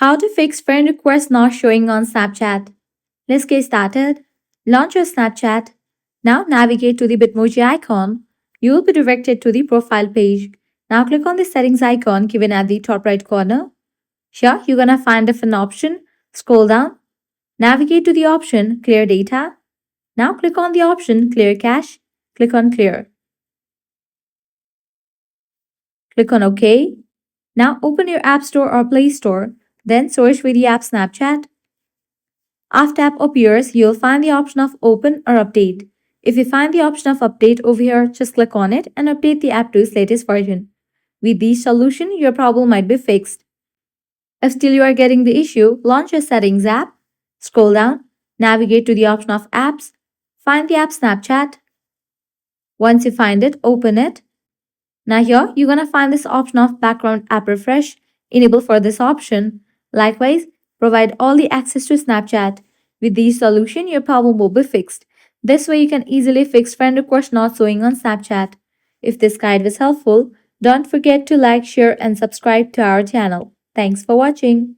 How to fix friend requests not showing on Snapchat. Let's get started. Launch your Snapchat. Now navigate to the Bitmoji icon. You will be directed to the profile page. Now click on the settings icon given at the top right corner. Here you're gonna find different option. Scroll down. Navigate to the option Clear Data. Now click on the option Clear Cache. Click on Clear. Click on OK. Now open your App Store or Play Store. Then search for the app Snapchat. After app appears, you'll find the option of Open or Update. If you find the option of Update over here, just click on it and update the app to its latest version. With this solution, your problem might be fixed. If still you are getting the issue, launch your Settings app, scroll down, navigate to the option of Apps, find the app Snapchat. Once you find it, open it. Now here, you're gonna find this option of Background App Refresh. Enable for this option. Likewise, provide all the access to Snapchat. With this solution, your problem will be fixed. This way, you can easily fix friend requests not showing on Snapchat. If this guide was helpful, don't forget to like, share, and subscribe to our channel. Thanks for watching.